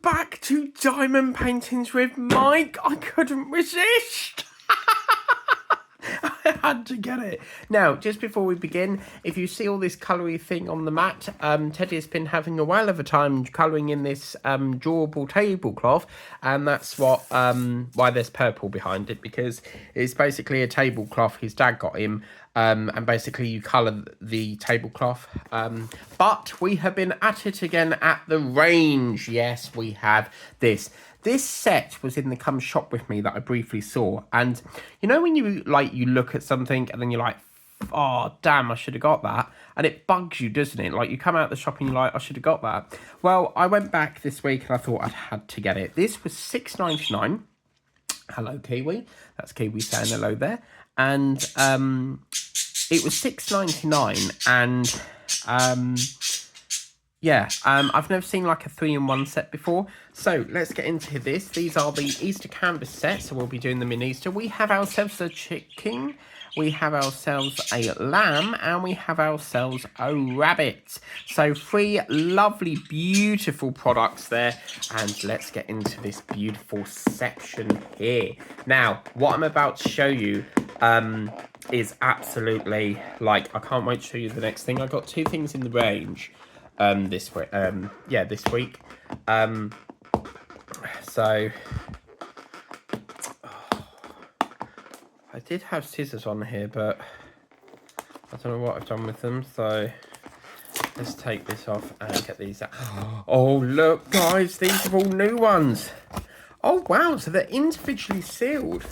back to Diamond Paintings with Mike. I couldn't resist. I had to get it. Now, just before we begin, if you see all this coloury thing on the mat, Teddy has been having a whale of a time colouring in this drawable tablecloth, and that's what why there's purple behind it, because it's basically a tablecloth his dad got him, and basically you colour the tablecloth. But we have been at it again at the range. Yes, we have this. This set was in the Come Shop With Me that I briefly saw. And you know when you look at something and then you're like, oh, damn, I should have got that. And it bugs you, doesn't it? Like you come out the shop and you're like, I should have got that. Well, I went back this week and I thought I had to get it. This was $6.99. Hello, Kiwi. That's Kiwi saying hello there. And it was $6.99. And yeah, I've never seen like a 3-in-1 set before. So let's get into this. These are the Easter canvas sets, so we'll be doing them in Easter. We have ourselves a chicken, we have ourselves a lamb, and we have ourselves a rabbit. So 3 lovely, beautiful products there. And let's get into this beautiful section here. Now, what I'm about to show you is absolutely, like, I can't wait to show you the next thing. I got 2 things in the range this week. This week. So I did have scissors on here, but I don't know what I've done with them. So let's take this off and get these out. Oh, look, guys, these are all new ones. Oh, wow, so they're individually sealed.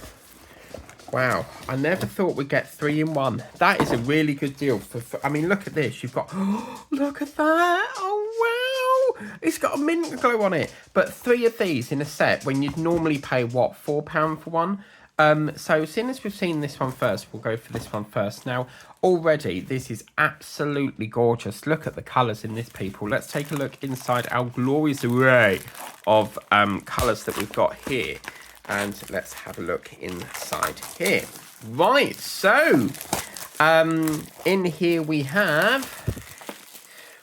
Wow, I never thought we'd get 3-in-1. That is a really good deal. I mean, look at this. You've got, oh, look at that. Oh, wow. It's got a mint glow on it. But 3 of these in a set when you'd normally pay, what, £4 for one? So seeing as we've seen this one first, we'll go for this one first. Now, already, this is absolutely gorgeous. Look at the colours in this, people. Let's take a look inside our glorious array of colours that we've got here. And let's have a look inside here. Right, so in here we have,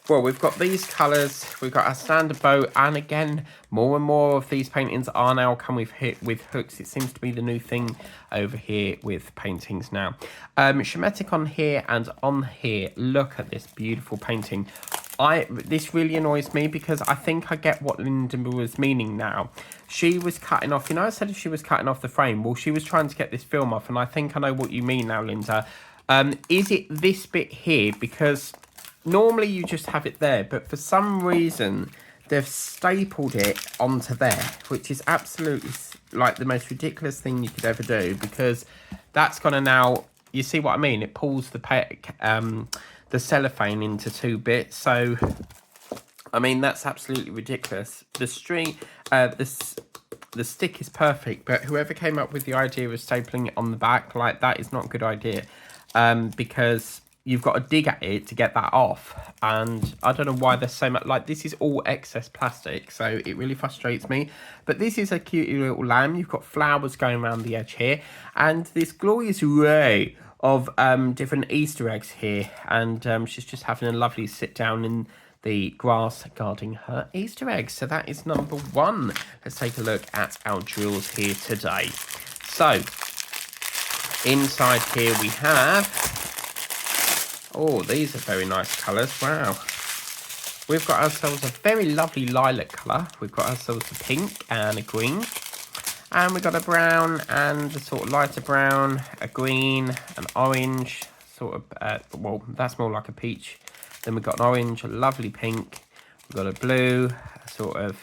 well, we've got these colours. We've got our standard bow, and again, more and more of these paintings are now come with hooks. It seems to be the new thing over here with paintings now. Schematic on here and on here. Look at this beautiful painting. This really annoys me because I think I get what Linda was meaning now. She was cutting off, I said she was cutting off the frame. Well, she was trying to get this film off, and I think I know what you mean now, Linda. Is it this bit here? Because normally you just have it there, but for some reason they've stapled it onto there, which is absolutely like the most ridiculous thing you could ever do, because that's gonna now, you see what I mean? It pulls the cellophane into 2 bits. So I mean, that's absolutely ridiculous. The string, the stick is perfect, but whoever came up with the idea of stapling it on the back, like, that is not a good idea, because you've got to dig at it to get that off. And I don't know why there's so much, like, this is all excess plastic, so it really frustrates me. But this is a cute little lamb. You've got flowers going around the edge here, and this glorious array of different Easter eggs here, and she's just having a lovely sit down in the grass guarding her Easter eggs. So that is number 1. Let's take a look at our jewels here today. So inside here we have, oh, these are very nice colours. Wow. We've got ourselves a very lovely lilac colour. We've got ourselves a pink and a green. And we've got a brown and a sort of lighter brown, a green, an orange, sort of, well, that's more like a peach. Then we've got an orange, a lovely pink. We've got a blue, a sort of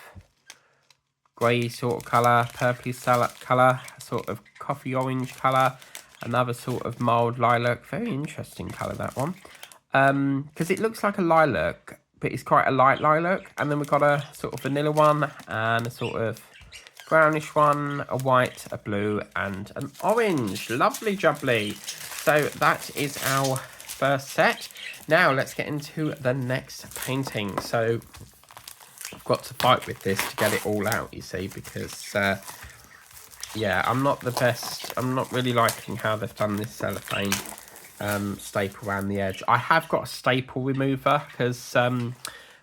grey sort of colour, purpley colour, a sort of coffee orange colour, another sort of mild lilac. Very interesting colour, that one. Because it looks like a lilac, but it's quite a light lilac. And then we've got a sort of vanilla one and a sort of brownish one, a white, a blue, and an orange. Lovely jubbly. So that is our first set. Now let's get into the next painting. So I've got to fight with this to get it all out, you see, because yeah, I'm not the best. I'm not really liking how they've done this cellophane staple around the edge. I have got a staple remover because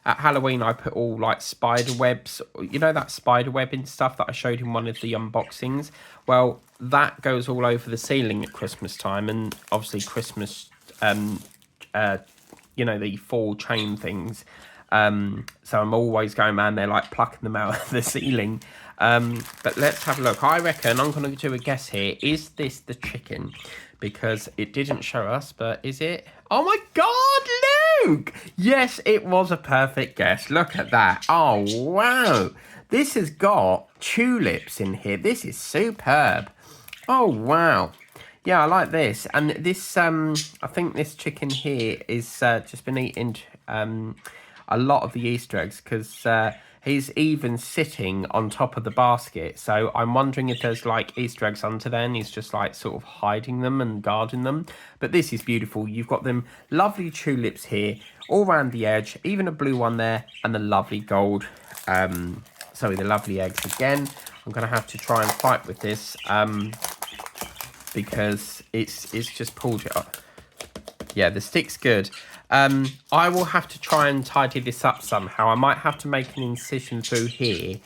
at Halloween, I put all like spider webs, you know, that spider webbing stuff that I showed in one of the unboxings. Well, that goes all over the ceiling at Christmas time, and obviously Christmas, you know, the fall chain things. So I'm always going around there like plucking them out of the ceiling. But let's have a look. I reckon I'm going to do a guess here. Is this the chicken? Because it didn't show us, but is it? Oh my God, Luke! Yes, it was a perfect guess. Look at that. Oh, wow. This has got tulips in here. This is superb. Oh, wow. Yeah, I like this. And this, I think this chicken here is just been eating a lot of the Easter eggs, because he's even sitting on top of the basket. So I'm wondering if there's like Easter eggs under there and he's just like sort of hiding them and guarding them. But this is beautiful. You've got them lovely tulips here all around the edge, even a blue one there, and the lovely gold, sorry, the lovely eggs again. I'm going to have to try and fight with this because it's just pulled it up. Yeah, the stick's good. I will have to try and tidy this up somehow. I might have to make an incision through here,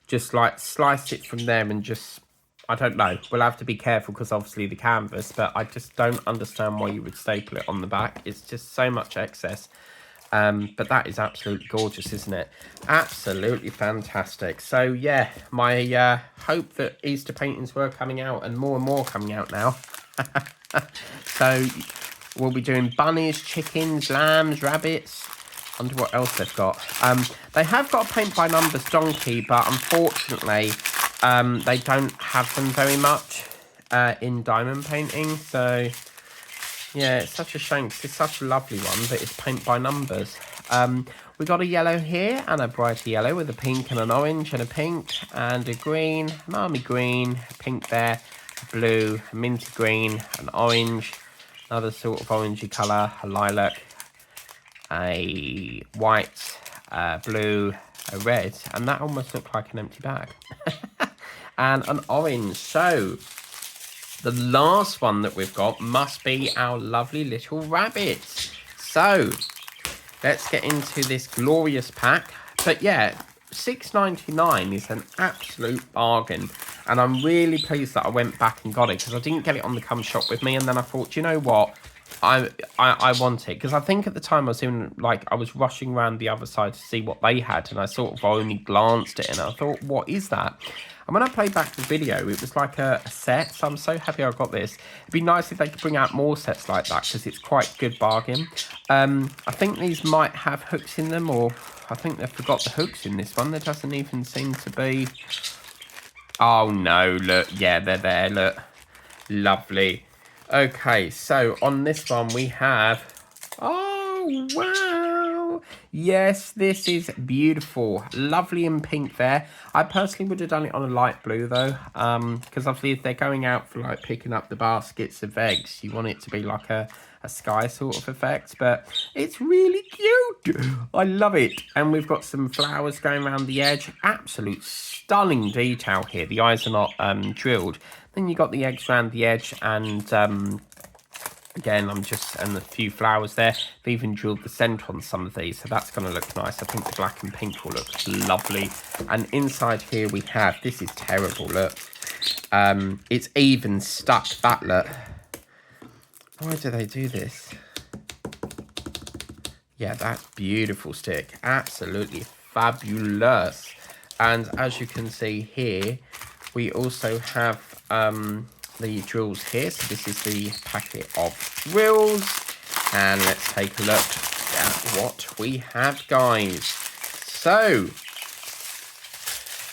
just like slice it from there and just, I don't know. We'll have to be careful because obviously the canvas, but I just don't understand why you would staple it on the back. It's just so much excess. But that is absolutely gorgeous, isn't it? Absolutely fantastic. So yeah, my hope that Easter paintings were coming out, and more coming out now. So we'll be doing bunnies, chickens, lambs, rabbits. I wonder what else they've got. They have got a paint by numbers donkey, but unfortunately, they don't have them very much in diamond painting. So yeah, it's such a shame because it's such a lovely one, but it's paint by numbers. We got a yellow here and a brighter yellow with a pink and an orange and a pink and a green, an army green, a pink there, a blue, a minty green, an orange, another sort of orangey colour, a lilac, a white, blue, a red, and that almost looked like an empty bag. And an orange. So the last one that we've got must be our lovely little rabbit. So let's get into this glorious pack. But yeah, $6.99 is an absolute bargain. And I'm really pleased that I went back and got it, because I didn't get it on the Come Shop with me. And then I thought, you know what? I want it, because I think at the time I was rushing around the other side to see what they had, and I sort of only glanced at it and I thought, what is that? And when I played back the video, it was like a set, so I'm so happy I got this. It'd be nice if they could bring out more sets like that, because it's quite a good bargain. I think these might have hooks in them, or I think they forgot the hooks in this one. There doesn't even seem to be. Oh no, look, yeah, they're there, look. Lovely. Okay, so on this one we have, oh wow, yes, this is beautiful, lovely in pink there. I personally would have done it on a light blue though, because obviously if they're going out for like picking up the baskets of eggs, you want it to be like a sky sort of effect, but it's really cute. I love it. And we've got some flowers going around the edge, absolute stunning detail here. The eyes are not drilled. Then you got the eggs around the edge, and again, and a few flowers there. They've even drilled the centre on some of these, so that's going to look nice. I think the black and pink will look lovely. And inside here we have, this is terrible, look. It's even stuck, that look. Why do they do this? Yeah, that's beautiful stick. Absolutely fabulous. And as you can see here, we also have the drills here. So this is the packet of drills. And let's take a look at what we have, guys. So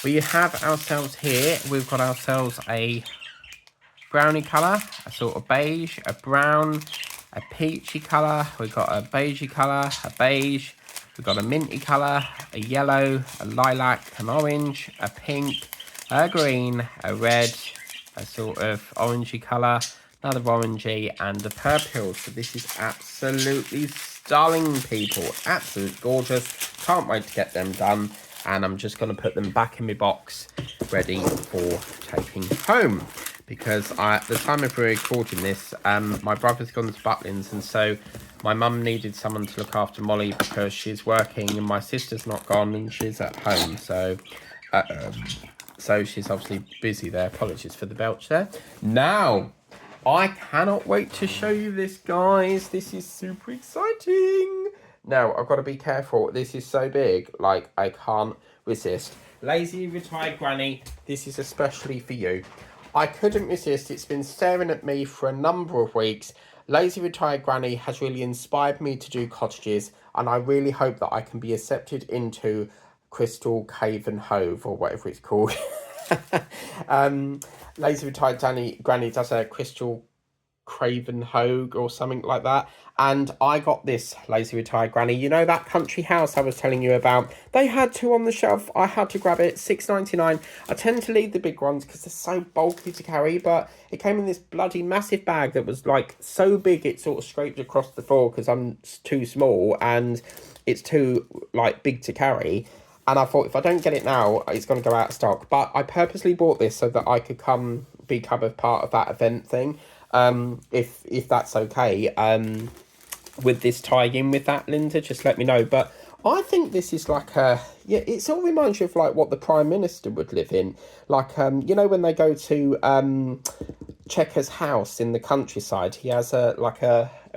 we have ourselves here, we've got ourselves a brownie colour, a sort of beige, a brown, a peachy colour, we've got a beigey colour, a beige, we've got a minty colour, a yellow, a lilac, an orange, a pink, a green, a red, a sort of orangey colour, another orangey, and a purple. So this is absolutely stunning, people. Absolutely gorgeous. Can't wait to get them done. And I'm just going to put them back in my box, ready for taking home. Because at the time of recording this, my brother's gone to Butlins, and so my mum needed someone to look after Molly because she's working and my sister's not gone and she's at home. So, so she's obviously busy there. Apologies for the belch there. Now, I cannot wait to show you this, guys. This is super exciting. Now, I've got to be careful. This is so big, like, I can't resist. Lazy Retired Granny, this is especially for you. I couldn't resist. It's been staring at me for a number of weeks. Lazy Retired Granny has really inspired me to do cottages, and I really hope that I can be accepted into Crystal Cave and Hove, or whatever it's called. Lazy Retired Granny does a Crystal Craven Hogue or something like that. And I got this Lazy Retired Granny. You know that country house I was telling you about? They had two on the shelf. I had to grab it. $6.99. I tend to leave the big ones because they're so bulky to carry. But it came in this bloody massive bag that was like so big it sort of scraped across the floor because I'm too small and it's too like big to carry. And I thought if I don't get it now, it's going to go out of stock. But I purposely bought this so that I could become a part of that event thing. If that's okay. With this tie-in with that, Linda, just let me know. But I think this is like it sort of reminds you of like what the Prime Minister would live in. Like, you know, when they go to Checker's house in the countryside, he has a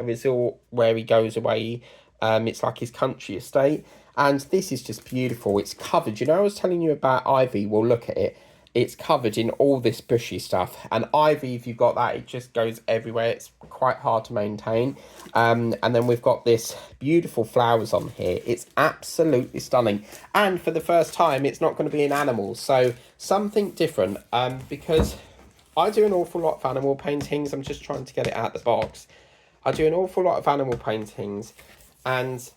resort where he goes away. It's like his country estate. And this is just beautiful. It's covered. You know, I was telling you about ivy. Well, look at it. It's covered in all this bushy stuff. And ivy, if you've got that, it just goes everywhere. It's quite hard to maintain. And then we've got this beautiful flowers on here. It's absolutely stunning. And for the first time, it's not going to be in animals. So something different. Because I do an awful lot of animal paintings. I'm just trying to get it out of the box. I do an awful lot of animal paintings. And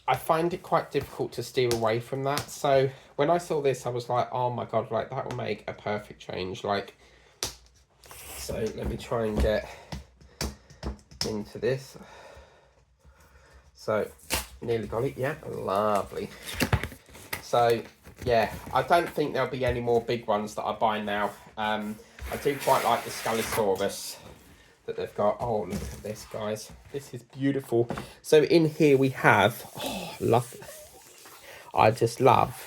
I find it quite difficult to steer away from that. So when I saw this, I was like, oh my God, like that will make a perfect change. Like, so let me try and get into this. So nearly got it. Yeah, lovely. So yeah, I don't think there'll be any more big ones that I buy now. I do quite like the Scallosaurus that they've got. Oh, look at this, guys. This is beautiful. So in here we have, I just love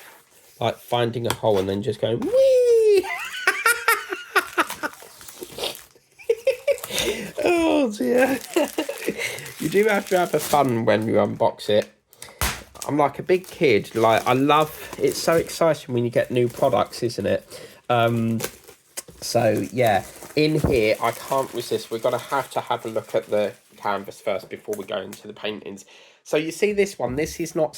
like finding a hole and then just going wee. Oh dear. You do have to have a fun when you unbox it. I'm like a big kid. Like, I love, it's so exciting when you get new products, isn't it? So yeah, in here I can't resist. We're gonna have to have a look at the canvas first before we go into the paintings. So you see this one, this is not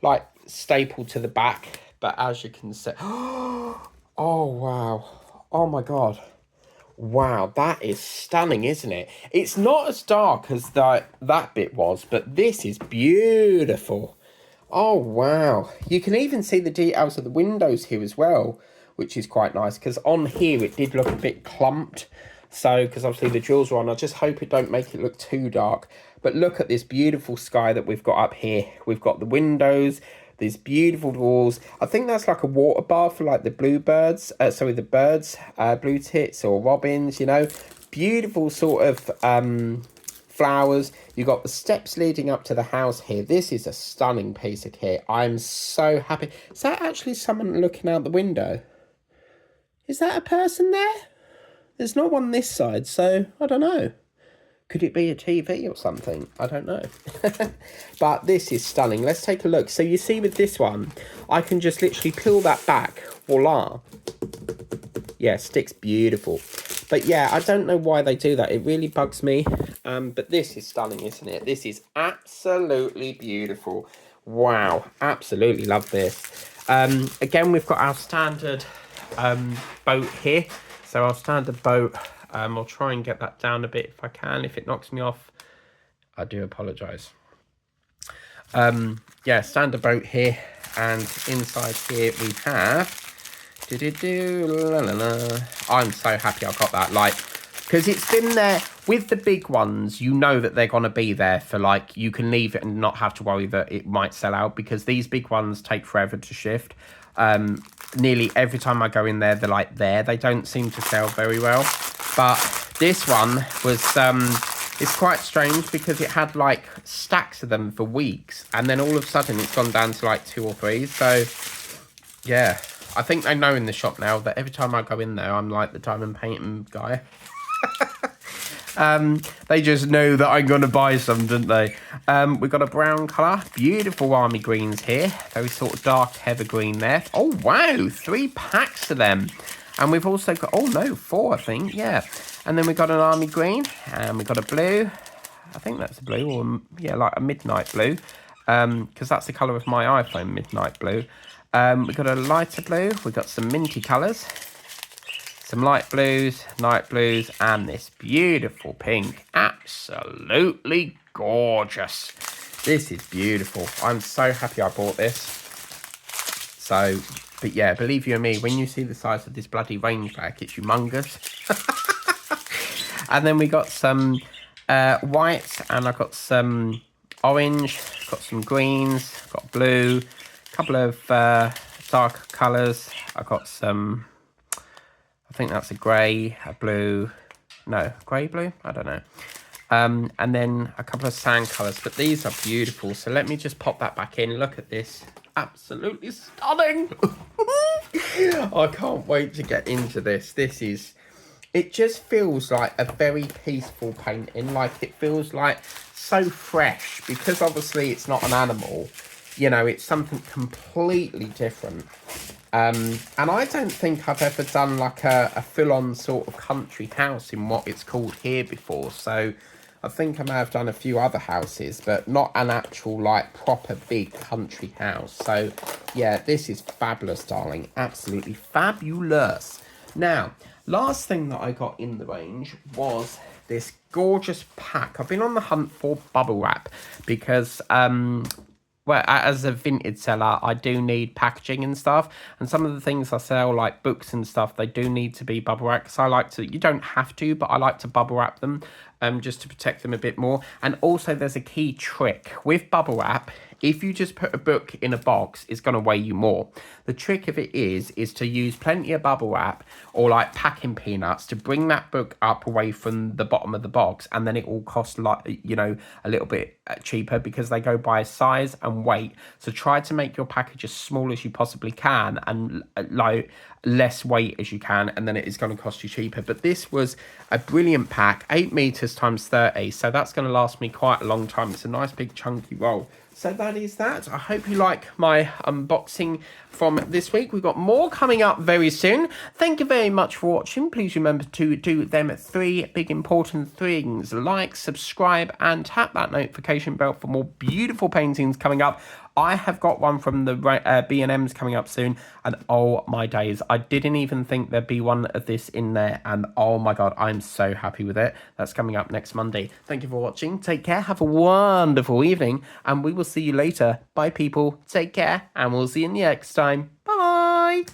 like stapled to the back, but as you can see, oh wow, oh my God, wow, that is stunning, isn't it? It's not as dark as that bit was, but this is beautiful. Oh wow, you can even see the details of the windows here as well, which is quite nice, because on here it did look a bit clumped. So, because obviously the jewels are on, I just hope it don't make it look too dark. But look at this beautiful sky that we've got up here. We've got the windows, these beautiful walls. I think that's like a water bath for like the bluebirds, the birds, blue tits or robins, you know. Beautiful sort of flowers. You got the steps leading up to the house here. This is a stunning piece of kit. I'm so happy. Is that actually someone looking out the window? Is that a person there? There's no one this side, so I don't know. Could it be a TV or something? I don't know. But this is stunning. Let's take a look. So you see with this one, I can just literally peel that back. Voila. Yeah, sticks beautiful. But yeah, I don't know why they do that. It really bugs me. But this is stunning, isn't it? This is absolutely beautiful. Wow, absolutely love this. Again, we've got our standard boat here. So our standard boat, I'll try and get that down a bit if I can. If it knocks me off, I do apologise. Yeah, standard boat here. And inside here we have... I'm so happy I got that. Like, because it's been there with the big ones, you know that they're going to be there for like, you can leave it and not have to worry that it might sell out, because these big ones take forever to shift. Nearly every time I go in there, they're like there. They don't seem to sell very well. But this one was It's quite strange because it had like stacks of them for weeks, and then all of a sudden it's gone down to like 2 or 3. So yeah, I think they know in the shop now that every time I go in there, I'm like the diamond painting guy. They just know that I'm going to buy some, don't they? We've got a brown colour. Beautiful army greens here. Very sort of dark heather green there. Oh, wow. 3 packs of them. And we've also got, oh, no, 4, I think. Yeah. And then we've got an army green. And we've got a blue. I think that's a blue. Or, yeah, like a midnight blue. Because that's the colour of my iPhone, midnight blue. We've got a lighter blue. We've got some minty colours. Some light blues, night blues, and this beautiful pink. Absolutely gorgeous. This is beautiful. I'm so happy I bought this. So, but yeah, believe you me, when you see the size of this bloody range pack, it's humongous. And then we got some white, and I got some orange, got some greens, got blue, a couple of dark colours. I got some, I think that's a grey, a blue, no, grey blue, I don't know. And then a couple of sand colours, but these are beautiful. So let me just pop that back in. Look at this, absolutely stunning. I can't wait to get into this. This is, it just feels like a very peaceful painting. Like it feels like so fresh, because obviously it's not an animal. You know, it's something completely different. And I don't think I've ever done like a full-on sort of country house in what it's called here before. So I think I may have done a few other houses, but not an actual like proper big country house. So yeah, this is fabulous, darling. Absolutely fabulous. Now, last thing that I got in the range was this gorgeous pack. I've been on the hunt for bubble wrap because well, as a vintage seller, I do need packaging and stuff. And some of the things I sell, like books and stuff, they do need to be bubble wrapped. Because I like to, you don't have to, but I like to bubble wrap them just to protect them a bit more. And also there's a key trick. With bubble wrap, if you just put a book in a box, it's going to weigh you more. The trick of it is to use plenty of bubble wrap or like packing peanuts to bring that book up away from the bottom of the box. And then it will cost like, you know, a little bit cheaper because they go by size and weight. So try to make your package as small as you possibly can and like less weight as you can, and then it is going to cost you cheaper. But this was a brilliant pack, 8 meters times 30, so that's going to last me quite a long time. It's a nice big chunky roll. So that is that. I hope you like my unboxing from this week. We've got more coming up very soon. Thank you very much for watching. Please remember to do them 3 big important things: like, subscribe, and tap that notification bell for more beautiful paintings coming up. I have got one from the B&M's coming up soon, and oh my days, I didn't even think there'd be one of this in there, and oh my god, I'm so happy with it. That's coming up next Monday. Thank you for watching. Take care, have a wonderful evening, and we will see you later. Bye people, take care, and we'll see you next time. Bye.